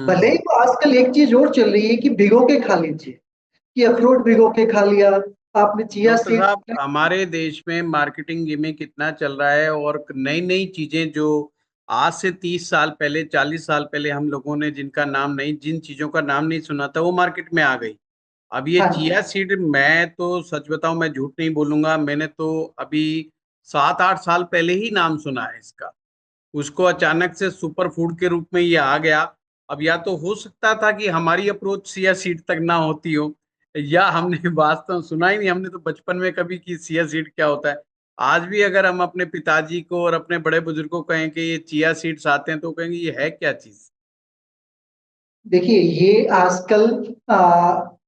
भले ही हम्म। तो आजकल एक चीज और चल रही है कि भिगो के खा लीजिए, कि अखरोट भिगो के खा लिया आपने, चिया डॉक्टर सीड। साहब, हमारे देश में मार्केटिंग गिमिक कितना चल रहा है और नई नई चीजें जो आज से 30 साल पहले, 40 साल पहले हम लोगों ने जिनका नाम नहीं, जिन चीजों का नाम नहीं सुना था, वो मार्केट में आ गई। अब ये हाँ जी। चिया सीड, मैं तो सच बताऊं, मैं झूठ नहीं बोलूंगा, मैंने तो अभी 7-8 साल पहले ही नाम सुना है इसका। उसको अचानक से सुपर फूड के रूप में ये आ गया। अब या तो हो सकता था कि हमारी अप्रोच सिया सीड तक ना होती हो, या हमने वास्तव सुना ही नहीं, हमने तो बचपन में कभी कि सिया सीड क्या होता है। आज भी अगर हम अपने पिताजी को और अपने बड़े बुजुर्गों को कहें कि ये चिया सीड्स आते हैं, तो कहेंगे ये है क्या चीज। देखिए ये आजकल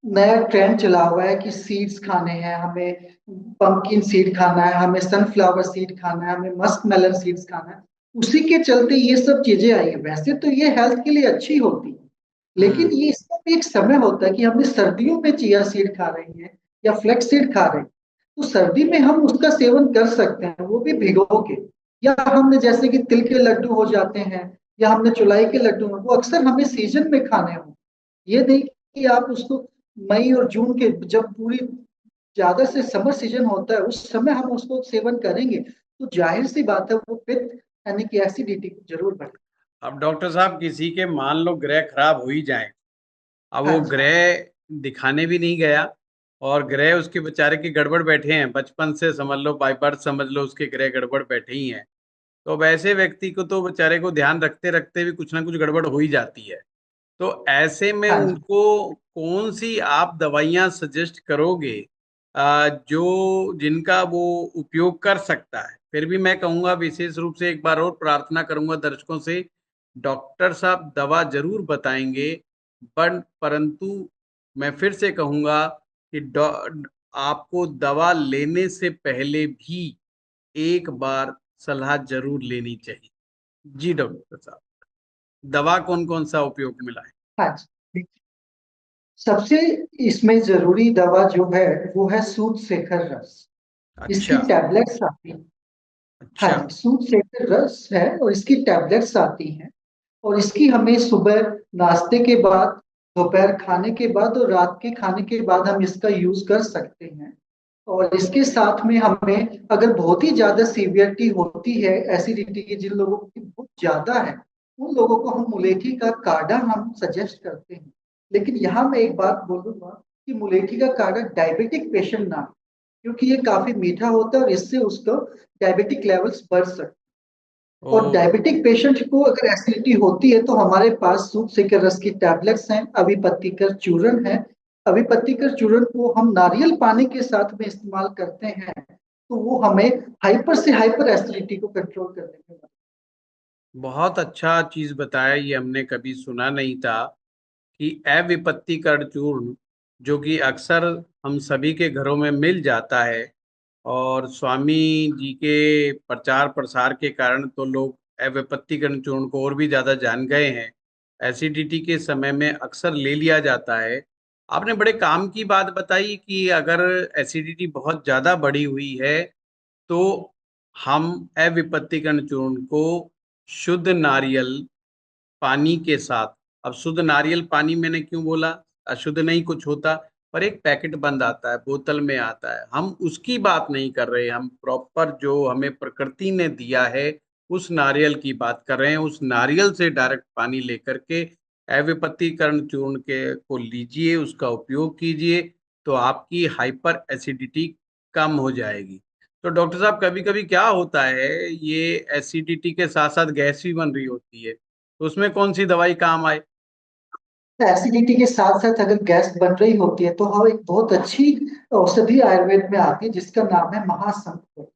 नया ट्रेंड चला हुआ है कि सीड्स खाने हैं हमें, पंपकिन सीड खाना है हमें, सनफ्लावर सीड खाना है हमें, मस्क मेलन सीड्स खाना है। उसी के चलते ये सब चीजें आई है। वैसे तो ये हेल्थ के लिए अच्छी होती है, लेकिन हम्म। ये इसका भी एक समय होता है कि हमने सर्दियों में चिया सीड खा रही हैं या फ्लेक्स सीड खा रहे हैं, तो सर्दी में हम उसका सेवन कर सकते हैं, वो भी भिगो के। या हमने जैसे कि तिल के लड्डू हो जाते हैं या हमने चुलाई के लड्डू हैं, वो अक्सर हमें सीजन में खाने हो। ये नहीं कि आप उसको मई और जून के, जब पूरी ज्यादा से समर सीजन होता है उस समय हम उसको सेवन करेंगे तो जाहिर सी बात है वो पित्त यानी कि एसिडिटी जरूर बढ़े। अब डॉक्टर साहब, किसी के मान लो ग्रह खराब हो ही जाए, अब हाँ वो जी। ग्रह दिखाने भी नहीं गया और ग्रह उसके बेचारे के गड़बड़ बैठे हैं, बचपन से समझ लो, बाय बर्थ समझ लो, उसके ग्रह गड़बड़ बैठे ही हैं। तो वैसे व्यक्ति को तो बेचारे को ध्यान रखते रखते भी कुछ ना कुछ गड़बड़ हो ही जाती है। तो ऐसे में हाँ जी। उनको कौन सी आप दवाइयां सजेस्ट करोगे जो जिनका वो उपयोग कर सकता है? फिर भी मैं कहूंगा, विशेष रूप से एक बार और प्रार्थना करूंगा दर्शकों से, डॉक्टर साहब दवा जरूर बताएंगे, बट परंतु मैं फिर से कहूंगा कि आपको दवा लेने से पहले भी एक बार सलाह जरूर लेनी चाहिए। जी डॉक्टर साहब, दवा कौन कौन सा उपयोग मिला है? हाँ जी। सबसे इसमें जरूरी दवा जो है वो है सूद शेखर रस। इसकी अच्छा। टैबलेट्स आती हैं। हाँ अच्छा। जी, सूद शेखर रस है और इसकी टैबलेट्स आती हैं। और इसकी हमें सुबह नाश्ते के बाद, दोपहर खाने के बाद और रात के खाने के बाद हम इसका यूज कर सकते हैं। और इसके साथ में हमें अगर बहुत ही ज्यादा सीवियरिटी होती है एसिडिटी की, जिन लोगों की बहुत ज्यादा है, उन लोगों को हम मुलेठी का काढ़ा हम सजेस्ट करते हैं। लेकिन यहाँ मैं एक बात बोलूंगा कि मुलेठी का काढ़ा डायबिटिक पेशेंट ना, क्योंकि ये काफी मीठा होता है और इससे उसका डायबिटिक लेवल्स बढ़ सकते हैं। और ओ, डायबिटिक पेशेंट को अगर एसिडिटी होती है तो हमारे पास सूप सेकर रस की टैबलेट्स हैं, अभिपत्तिकर चूर्ण है। अभिपत्तिकर चूर्ण को हम नारियल पानी के साथ में इस्तेमाल करते हैं, तो वो हमें हाइपर से हाइपर एसिडिटी को कंट्रोल करने में मदद। बहुत अच्छा चीज बताया, ये हमने कभी सुना नहीं था कि अविपत्तिकर चूर्ण, जो कि अक्सर हम सभी के घरों में मिल जाता है, और स्वामी जी के प्रचार प्रसार के कारण तो लोग अविपत्तिकर चूर्ण को और भी ज्यादा जान गए हैं। एसिडिटी के समय में अक्सर ले लिया जाता है। आपने बड़े काम की बात बताई कि अगर एसिडिटी बहुत ज्यादा बढ़ी हुई है तो हम अविपत्तिकरण चूर्ण को शुद्ध नारियल पानी के साथ, अब शुद्ध नारियल पानी मैंने क्यों बोला, अशुद्ध नहीं कुछ होता, पर एक पैकेट बंद आता है, बोतल में आता है, हम उसकी बात नहीं कर रहे, हम प्रॉपर जो हमें प्रकृति ने दिया है उस नारियल की बात कर रहे हैं। उस नारियल से डायरेक्ट पानी लेकर के अविपत्तिकरण चूर्ण के को लीजिए, उसका उपयोग कीजिए, तो आपकी हाइपर एसिडिटी कम हो जाएगी। तो डॉक्टर साहब, कभी कभी क्या होता है, ये एसिडिटी के साथ साथ गैस भी बन रही होती है, तो उसमें कौन सी दवाई काम आए? एसिडिटी के साथ साथ अगर गैस बन रही होती है तो हम एक बहुत अच्छी औषधि आयुर्वेद में आती है जिसका नाम है महासंत।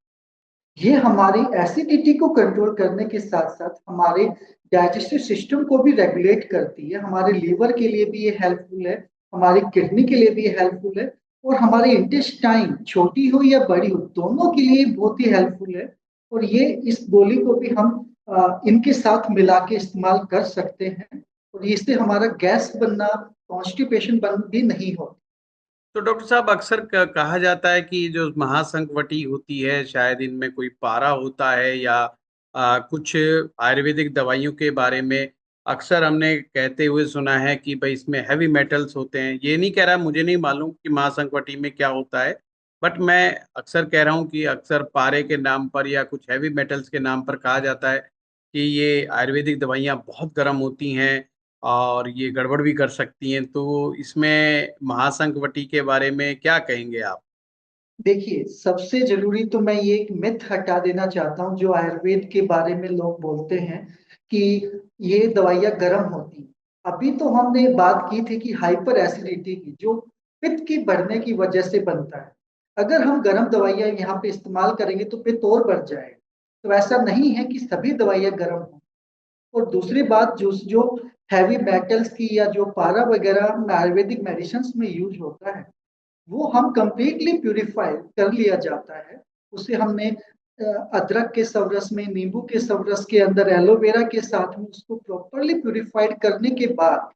ये हमारी एसिडिटी को कंट्रोल करने के साथ साथ हमारे डाइजेस्टिव सिस्टम को भी रेगुलेट करती है। हमारे लीवर के लिए भी ये हेल्पफुल है, हमारी किडनी के लिए भी हेल्पफुल है, और हमारे इंटेस्टाइन छोटी हो या बड़ी हो दोनों के लिए बहुत ही हेल्पफुल है। और ये इस गोली को भी हम इनके साथ मिला के इस्तेमाल कर सकते हैं, और इससे हमारा गैस बनना, कॉन्स्टिपेशन बन भी नहीं होता। तो डॉक्टर साहब, अक्सर कहा जाता है कि जो महासंकवटी होती है शायद इनमें कोई पारा होता है, या कुछ आयुर्वेदिक दवाइयों के बारे में अक्सर हमने कहते हुए सुना है कि भाई इसमें हैवी मेटल्स होते हैं। ये नहीं कह रहा, मुझे नहीं मालूम कि महासंकवटी में क्या होता है, बट मैं अक्सर कह रहा हूँ कि अक्सर पारे के नाम पर या कुछ हैवी मेटल्स के नाम पर कहा जाता है कि ये आयुर्वेदिक दवाइयाँ बहुत गर्म होती हैं और ये गड़बड़ भी कर सकती हैं। तो इसमें महासंकवटी के बारे में क्या कहेंगे आप? देखिए, सबसे जरूरी तो मैं ये एक मिथ हटा देना चाहता हूँ जो आयुर्वेद के बारे में लोग बोलते हैं कि ये दवाइयाँ गर्म होती हैं। अभी तो हमने बात की थी कि हाइपर एसिडिटी की, जो पित्त की बढ़ने की वजह से बनता है। अगर हम गर्म दवाइयाँ यहाँ पे इस्तेमाल करेंगे तो पित्त और बढ़ जाएगा। तो ऐसा नहीं है कि सभी दवाइयाँ गर्म हो। और दूसरी बात, जो जो हैवी मेटल्स की या जो पारा वगैरह आयुर्वेदिक मेडिसिन में यूज होता है, वो हम कंप्लीटली प्यूरिफाई कर लिया जाता है। उसे हमने अदरक के सवरस में, नींबू के सवरस के अंदर, एलोवेरा के साथ में उसको प्रॉपरली प्यूरिफाइड करने के बाद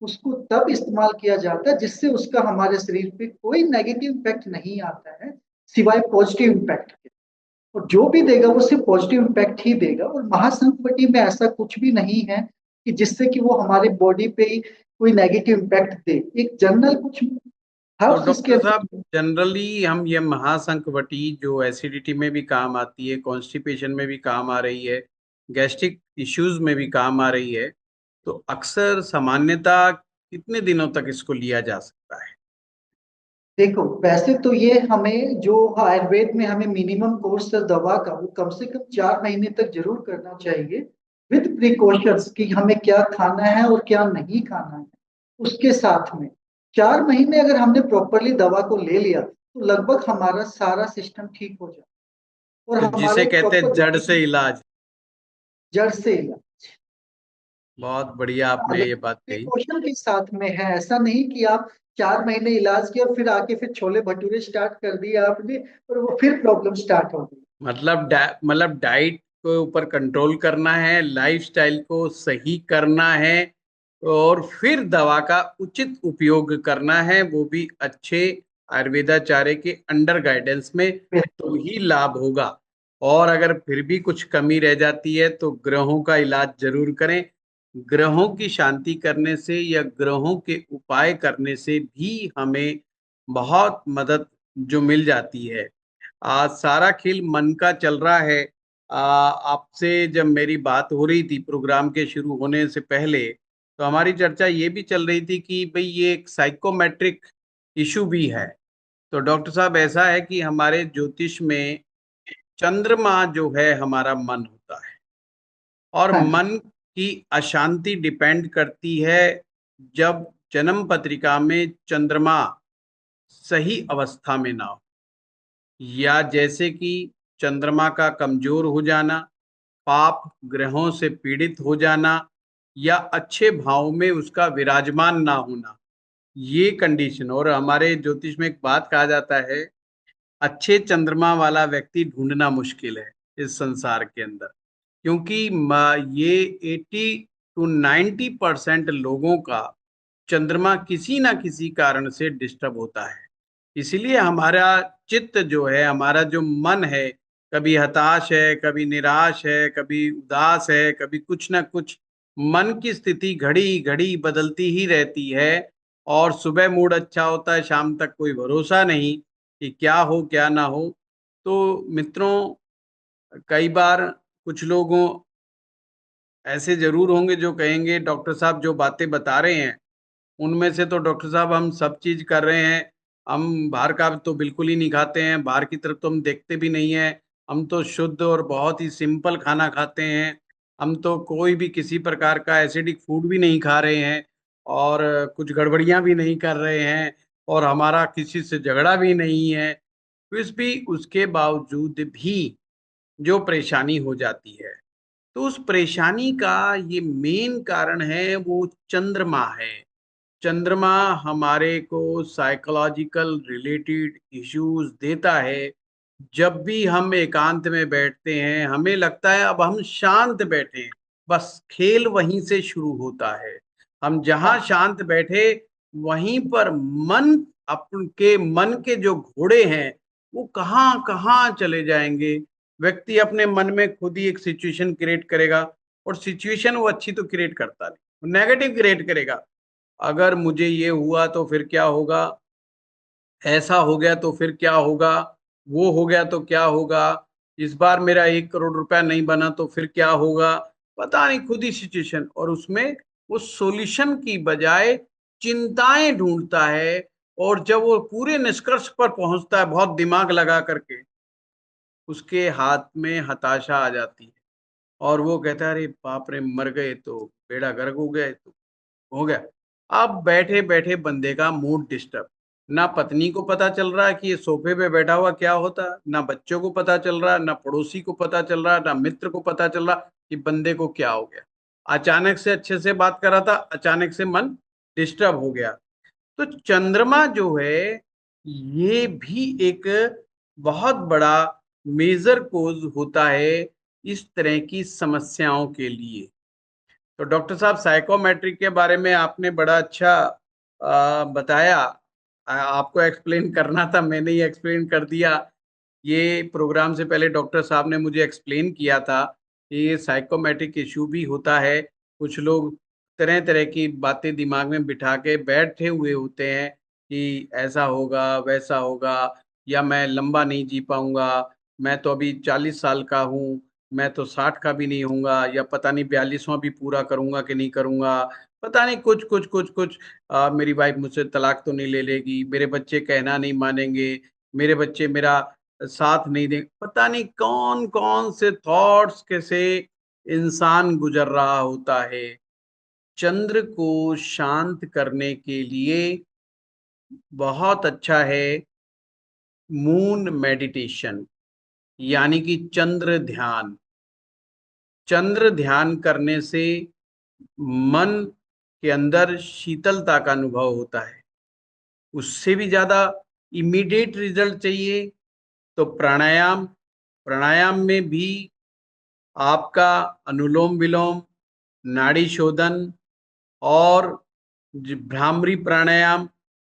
उसको तब इस्तेमाल किया जाता है जिससे उसका हमारे शरीर पे कोई नेगेटिव इम्पैक्ट नहीं आता है, सिवाय पॉजिटिव इम्पैक्ट के। और जो भी देगा वो सिर्फ पॉजिटिव इम्पैक्ट ही देगा। और महासंकटवटी में ऐसा कुछ भी नहीं है कि जिससे कि वो हमारे बॉडी पे कोई नेगेटिव इम्पैक्ट दे। एक जनरल कुछ तो हर्ब्स इसके डॉक्टर साहब, अंदर। जनरली हम ये महासंकवटी जो एसिडिटी में भी काम आती है, कॉन्स्टिपेशन में भी काम आ रही है, गैस्ट्रिक इश्यूज में भी काम आ रही है, तो अक्सर सामान्यता कितने दिनों तक इसको लिया जा सकता है? देखो, वैसे तो ये हमें जो आयुर्वेद में हमें मिनिमम कोर्स है दवा का, वो कम से कम 4 महीने तक जरूर करना चाहिए, विद प्रिकॉशंस कि हमें क्या खाना है और क्या नहीं खाना है। उसके साथ में 4 महीने अगर हमने प्रॉपरली दवा को ले लिया तो लगभग हमारा सारा सिस्टम ठीक हो जाए और तो जिसे हमारे कहते हैं प्रॉपर जड़ बॉडी से इलाज। जड़ से इलाज। बहुत बढ़िया आपने ये बात कही। प्रिकॉशन के साथ में है, ऐसा नहीं कि आप 4 महीने इलाज किया और फिर आके फिर छोले भटूरे स्टार्ट कर दिए आपने और वो फिर प्रॉब्लम स्टार्ट हो गई। मतलब डाइट के ऊपर कंट्रोल करना है, लाइफस्टाइल को सही करना है, और फिर दवा का उचित उपयोग करना है, वो भी अच्छे आयुर्वेदाचार्य के अंडर गाइडेंस में, तो ही लाभ होगा। और अगर फिर भी कुछ कमी रह जाती है तो ग्रहों का इलाज जरूर करें। ग्रहों की शांति करने से या ग्रहों के उपाय करने से भी हमें बहुत मदद जो मिल जाती है। आज सारा खेल मन का चल रहा है। आपसे जब मेरी बात हो रही थी प्रोग्राम के शुरू होने से पहले, तो हमारी चर्चा ये भी चल रही थी कि भाई ये एक साइकोमेट्रिक इशू भी है। तो डॉक्टर साहब, ऐसा है कि हमारे ज्योतिष में चंद्रमा जो है हमारा मन होता है, और हाँ जी। मन की अशांति डिपेंड करती है जब जन्म पत्रिका में चंद्रमा सही अवस्था में ना हो, या जैसे कि चंद्रमा का कमजोर हो जाना, पाप ग्रहों से पीड़ित हो जाना, या अच्छे भाव में उसका विराजमान ना होना, ये कंडीशन। और हमारे ज्योतिष में एक बात कहा जाता है, अच्छे चंद्रमा वाला व्यक्ति ढूंढना मुश्किल है इस संसार के अंदर, क्योंकि ये 80 to 90% लोगों का चंद्रमा किसी ना किसी कारण से डिस्टर्ब होता है। इसलिए हमारा चित्त जो है, हमारा जो मन है, कभी हताश है, कभी निराश है, कभी उदास है, कभी कुछ ना कुछ, मन की स्थिति घड़ी घड़ी बदलती ही रहती है। और सुबह मूड अच्छा होता है, शाम तक कोई भरोसा नहीं कि क्या हो क्या ना हो। तो मित्रों, कई बार कुछ लोगों ऐसे जरूर होंगे जो कहेंगे डॉक्टर साहब जो बातें बता रहे हैं उनमें से तो डॉक्टर साहब हम सब चीज कर रहे हैं, हम बाहर का तो बिल्कुल ही नहीं खाते हैं, बाहर की तरफ तो हम देखते भी नहीं है, हम तो शुद्ध और बहुत ही सिंपल खाना खाते हैं, हम तो कोई भी किसी प्रकार का एसिडिक फूड भी नहीं खा रहे हैं, और कुछ गड़बड़ियां भी नहीं कर रहे हैं, और हमारा किसी से झगड़ा भी नहीं है। फिर भी उसके बावजूद भी जो परेशानी हो जाती है, तो उस परेशानी का ये मेन कारण है वो चंद्रमा है। चंद्रमा हमारे को साइकोलॉजिकल रिलेटेड इश्यूज देता है। जब भी हम एकांत में बैठते हैं, हमें लगता है अब हम शांत बैठे हैं, बस खेल वहीं से शुरू होता है। हम जहां हाँ शांत बैठे, वहीं पर मन, अपने मन के जो घोड़े हैं वो कहाँ कहाँ चले जाएंगे। व्यक्ति अपने मन में खुद ही एक सिचुएशन क्रिएट करेगा, और सिचुएशन वो अच्छी तो क्रिएट करता नहीं, नेगेटिव क्रिएट करेगा। अगर मुझे ये हुआ तो फिर क्या होगा, ऐसा हो गया तो फिर क्या होगा, वो हो गया तो क्या होगा, इस बार मेरा 1 करोड़ रुपया नहीं बना तो फिर क्या होगा। पता नहीं, खुद ही सिचुएशन, और उसमें वो सॉल्यूशन की बजाय चिंताएं ढूंढता है। और जब वो पूरे निष्कर्ष पर पहुंचता है बहुत दिमाग लगा करके, उसके हाथ में हताशा आ जाती है, और वो कहता है अरे बाप रे, मर गए तो बेड़ा गर्क हो गया, तो हो गया। अब बैठे बैठे बंदे का मूड डिस्टर्ब, ना पत्नी को पता चल रहा है कि ये सोफे पे बैठा हुआ क्या होता है, ना बच्चों को पता चल रहा है, ना पड़ोसी को पता चल रहा है, ना मित्र को पता चल रहा कि बंदे को क्या हो गया। अचानक से अच्छे से बात कर रहा था, अचानक से मन डिस्टर्ब हो गया। तो चंद्रमा जो है, ये भी एक बहुत बड़ा मेजर कोज होता है इस तरह की समस्याओं के लिए। तो डॉक्टर साहब, साइकोमेट्रिक के बारे में आपने बड़ा अच्छा बताया। आपको एक्सप्लेन करना था, मैंने ही एक्सप्लेन कर दिया। ये प्रोग्राम से पहले डॉक्टर साहब ने मुझे एक्सप्लेन किया था कि ये साइकोमेट्रिक इशू भी होता है। कुछ लोग तरह तरह की बातें दिमाग में बिठा के बैठे हुए होते हैं कि ऐसा होगा वैसा होगा, या मैं लंबा नहीं जी पाऊंगा, मैं तो अभी 40 साल का हूँ, मैं तो 60 का भी नहीं होऊंगा, या पता नहीं 42वां भी पूरा करूंगा कि नहीं करूंगा, पता नहीं कुछ कुछ कुछ कुछ, मेरी वाइफ मुझसे तलाक तो नहीं ले लेगी, मेरे बच्चे कहना नहीं मानेंगे, मेरे बच्चे मेरा साथ नहीं देंगे, पता नहीं कौन कौन से थॉट्स के से इंसान गुजर रहा होता है। चंद्र को शांत करने के लिए बहुत अच्छा है मून मेडिटेशन, यानी कि चंद्र ध्यान। चंद्र ध्यान करने से मन के अंदर शीतलता का अनुभव होता है। उससे भी ज्यादा इमीडिएट रिजल्ट चाहिए तो प्राणायाम। प्राणायाम में भी आपका अनुलोम विलोम, नाड़ी शोधन, और भ्रामरी प्राणायाम,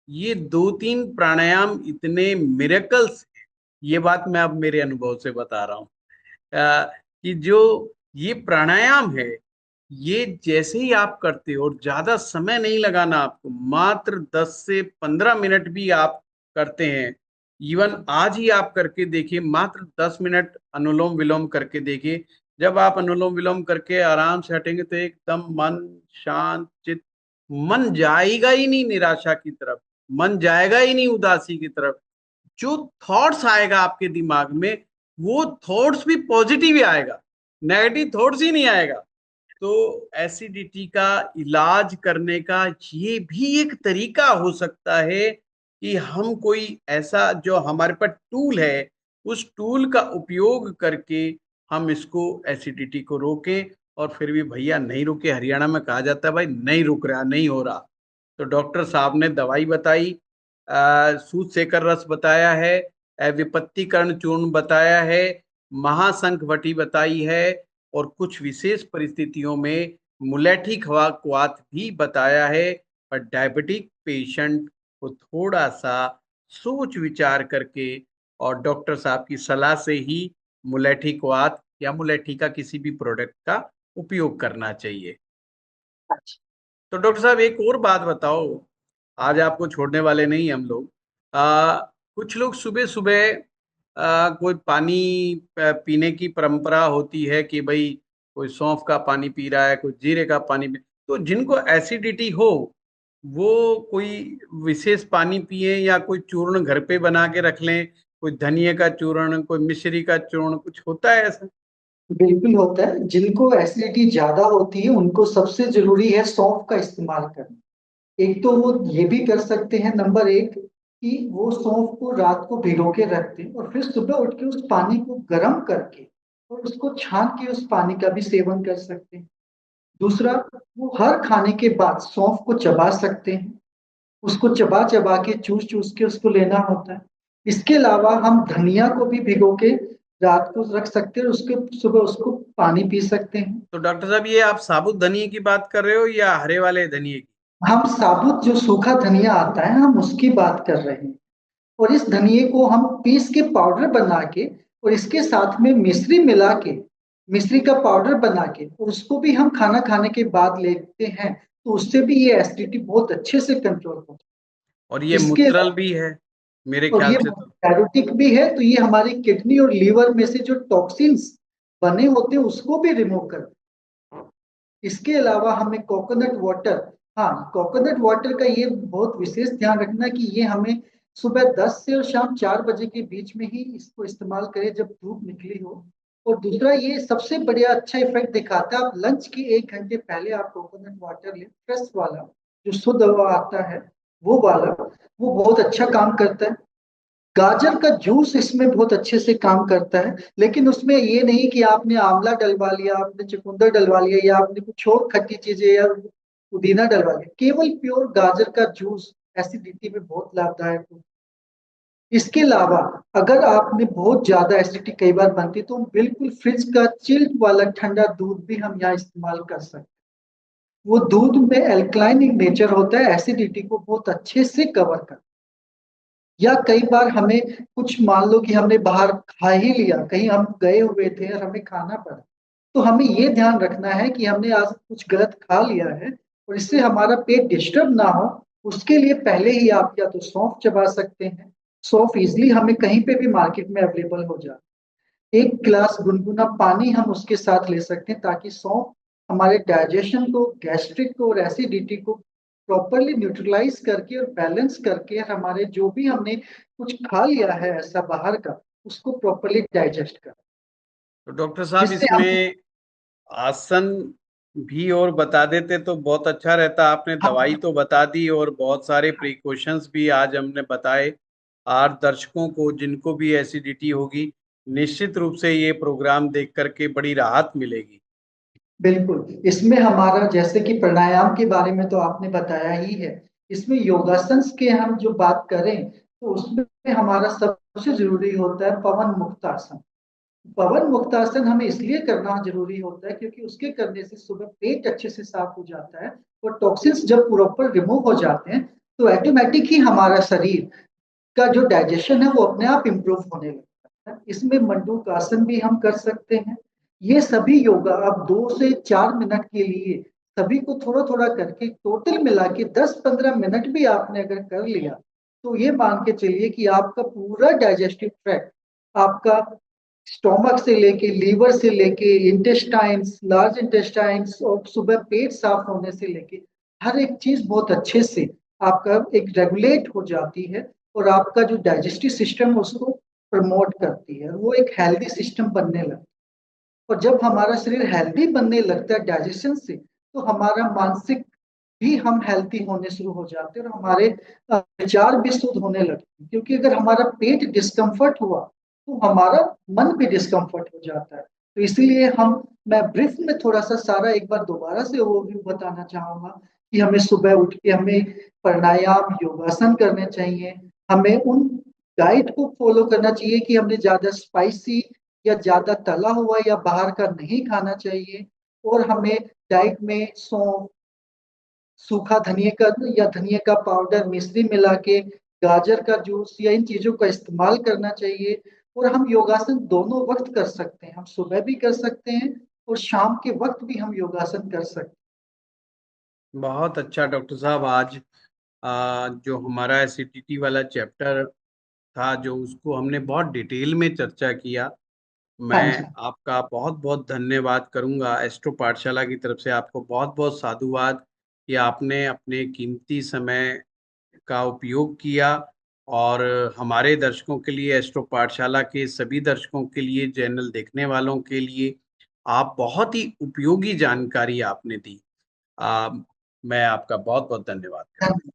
ये 2-3 प्राणायाम इतने मिरेकल्स हैं। ये बात मैं अब मेरे अनुभव से बता रहा हूँ, कि जो ये प्राणायाम है, ये जैसे ही आप करते हो, और ज्यादा समय नहीं लगाना आपको, मात्र 10 से 15 मिनट भी आप करते हैं, इवन आज ही आप करके देखिए, मात्र 10 मिनट अनुलोम विलोम करके देखिए। जब आप अनुलोम विलोम करके आराम से हटेंगे तो एकदम मन शांत चित, मन जाएगा ही नहीं निराशा की तरफ, मन जाएगा ही नहीं उदासी की तरफ। जो थॉट्स आएगा आपके दिमाग में, वो थॉट्स भी पॉजिटिव ही आएगा, नेगेटिव थॉट्स ही नहीं आएगा। तो एसिडिटी का इलाज करने का ये भी एक तरीका हो सकता है कि हम कोई ऐसा जो हमारे पास टूल है, उस टूल का उपयोग करके हम इसको एसिडिटी को रोकें। और फिर भी भैया नहीं रुके, हरियाणा में कहा जाता है भाई नहीं रुक रहा, नहीं हो रहा, तो डॉक्टर साहब ने दवाई बताई, सूत सेकर रस बताया है, विपत्तिकरण चूर्ण बताया है, महाशंखवटी बताई है, और कुछ विशेष परिस्थितियों में मुलेठी क्वाथ भी बताया है। पर डायबिटिक पेशेंट को थोड़ा सा सोच विचार करके और डॉक्टर साहब की सलाह से ही मुलेठी क्वाथ या मुलेठी का किसी भी प्रोडक्ट का उपयोग करना चाहिए। तो डॉक्टर साहब एक और बात बताओ, आज आपको छोड़ने वाले नहीं हम लोग। कुछ लोग सुबह सुबह कोई पानी पीने की परंपरा होती है कि भाई कोई सौंफ का पानी पी रहा है, कोई जीरे का पानी पी, तो जिनको एसिडिटी हो वो कोई विशेष पानी पिए या कोई चूर्ण घर पे बना के रख लें, कोई धनिए का चूर्ण, कोई मिश्री का चूर्ण, कुछ होता है ऐसा? बिल्कुल होता है। जिनको एसिडिटी ज्यादा होती है उनको सबसे जरूरी है सौंफ का इस्तेमाल करना। एक तो वो ये भी कर सकते हैं, नंबर एक, कि वो सौंफ को रात को भिगो के रखते हैं और फिर सुबह उठ के उस पानी को गर्म करके और उसको छान के उस पानी का भी सेवन कर सकते हैं। दूसरा, वो हर खाने के बाद सौंफ को चबा सकते हैं, उसको चबा चबा के चूस चूस के उसको लेना होता है। इसके अलावा हम धनिया को भी भिगो के रात को रख सकते हैं, उसके सुबह उसको पानी पी सकते हैं। तो डॉक्टर साहब ये आप साबुत धनिए की बात कर रहे हो या हरे वाले धनिए की? हम साबुत जो सूखा धनिया आता है हम उसकी बात कर रहे हैं। और इस धनिए को हम पीस के पाउडर बना के और इसके साथ में मिश्री मिला के, मिश्री का पाउडर बना के और उसको भी हम खाना खाने के बाद लेते हैं, तो उससे भी ये एसिडिटी बहुत अच्छे से कंट्रोल होता और है। ये इसके मूत्रल भी है मेरे और ख्याल ये से तो। डायबिटिक भी है, तो ये हमारी किडनी और लीवर में से जो टॉक्सिन्स बने होते हैं उसको भी रिमूव करते हैं। इसके अलावा हमें कोकोनट वाटर, हाँ कोकोनट वाटर का ये बहुत विशेष ध्यान रखना कि ये हमें सुबह 10 से और शाम 4 बजे के बीच में ही इसको इस्तेमाल करें जब धूप निकली हो। और दूसरा, ये सबसे बढ़िया अच्छा इफेक्ट दिखाता है, आप लंच के 1 घंटे पहले आप कोकोनट वाटर लें, फ्रेश वाला जो शुद्ध हवा आता है वो वाला, वो बहुत अच्छा काम करता है। गाजर का जूस इसमें बहुत अच्छे से काम करता है, लेकिन उसमें ये नहीं कि आपने आंवला डलवा लिया, आपने चुकंदर डलवा लिया या आपने कुछ और खट्टी चीजें या पुदीना डलवा लिया। केवल प्योर गाजर का जूस एसिडिटी में बहुत लाभदायक हो। इसके अलावा अगर आपने बहुत ज्यादा एसिडिटी कई बार बनती तो बिल्कुल फ्रिज का चिल्ड वाला ठंडा दूध भी हम यहाँ इस्तेमाल कर सकते हैं। वो दूध में एल्कलाइन नेचर होता है, एसिडिटी को बहुत अच्छे से कवर कर। या कई बार हमें कुछ, मान लो कि हमने बाहर खा ही लिया, कहीं हम गए हुए थे और हमें खाना पड़ा, तो हमें ये ध्यान रखना है कि हमने आज कुछ गलत खा लिया है और इससे हमारा पेट डिस्टर्ब ना हो। उसके लिए पहले ही आप या तो सौंफ चबा सकते हैं। सौंफ इजिली हमें कहीं पे भी मार्केट में अवेलेबल हो जाए। 1 गिलास गुनगुना पानी हम उसके साथ ले सकते हैं ताकि सौंफ हमारे डाइजेशन को, गैस्ट्रिक को और एसिडिटी को प्रॉपरली न्यूट्रलाइज करके और बैलेंस करके हमारे जो भी हमने कुछ खा लिया है ऐसा बाहर का, उसको प्रॉपरली डाइजेस्ट कर, तो डॉक्टर साहब जिससे हम इसमें आसन भी और बता देते तो बहुत अच्छा रहता। आपने दवाई हम तो बता दी और बहुत सारे प्रिकॉशंस भी आज हमने बताए। आर दर्शकों को जिनको भी एसिडिटी होगी, निश्चित रूप से ये प्रोग्राम देख करके बड़ी राहत मिलेगी। बिल्कुल, इसमें हमारा जैसे कि प्राणायाम के बारे में तो आपने बताया ही है, इसमें योगासन के हम जो बात करें तो उसमें हमारा सबसे जरूरी होता है पवन मुक्तासन। पवन मुक्तासन हमें इसलिए करना जरूरी होता है क्योंकि उसके करने से सुबह पेट अच्छे से साफ हो जाता है और टॉक्सिन्स जब प्रॉपर रिमूव हो जाते हैं तो ऑटोमेटिक ही हमारा शरीर का जो डाइजेशन है वो अपने आप इम्प्रूव होने लगता है। इसमें मंडूक आसन भी हम कर सकते हैं। ये सभी योगा आप 2 से 4 मिनट के लिए सभी को थोड़ा थोड़ा करके टोटल मिला के 10-15 मिनट भी आपने अगर कर लिया तो ये मान के चलिए कि आपका पूरा डाइजेस्टिव ट्रैक्ट, आपका स्टोमक से लेके लीवर से लेके इंटेस्टाइन्स, लार्ज इंटेस्टाइन्स, और सुबह पेट साफ होने से लेके हर एक चीज बहुत अच्छे से आपका एक रेगुलेट हो जाती है, और आपका जो डाइजेस्टिव सिस्टम उसको प्रमोट करती है, वो एक हेल्दी सिस्टम बनने लगता है। और जब हमारा शरीर हेल्दी बनने लगता है डाइजेशन से, तो हमारा मानसिक भी हम हेल्दी होने शुरू हो जाते हैं, और हमारे विचार भी शुद्ध होने लगते हैं। क्योंकि अगर हमारा पेट डिस्कम्फर्ट हुआ तो हमारा मन भी डिस्कम्फर्ट हो जाता है। तो इसीलिए मैं ब्रीफ में थोड़ा सा सारा एक बार दोबारा से ओवरव्यू बताना चाहूंगा कि हमें सुबह उठ के हमें प्राणायाम, योगासन करने चाहिए। हमें उन डाइट को फॉलो करना चाहिए कि हमने ज्यादा स्पाइसी या ज्यादा तला हुआ या बाहर का नहीं खाना चाहिए। और हमें डाइट में सौंफ, सूखा धनिया का या धनिया का पाउडर, मिश्री मिला के, गाजर का जूस या इन चीजों का इस्तेमाल करना चाहिए। और हम योगासन दोनों वक्त कर सकते हैं, हम सुबह भी कर सकते हैं और शाम के वक्त भी हम योगासन कर सकते बहुत अच्छा डॉक्टर साहब। आज जो हमारा एसिडिटी वाला चैप्टर था, जो उसको हमने बहुत डिटेल में चर्चा किया। हैं। मैं हाँ जी। आपका बहुत बहुत धन्यवाद करूंगा। एस्ट्रो पाठशाला की तरफ से आपको बहुत बहुत साधुवाद कि आपने अपने कीमती समय का उपयोग किया और हमारे दर्शकों के लिए, एस्ट्रो पाठशाला के सभी दर्शकों के लिए, चैनल देखने वालों के लिए आप बहुत ही उपयोगी जानकारी आपने दी। आ, मैं आपका बहुत बहुत धन्यवाद करता हूँ।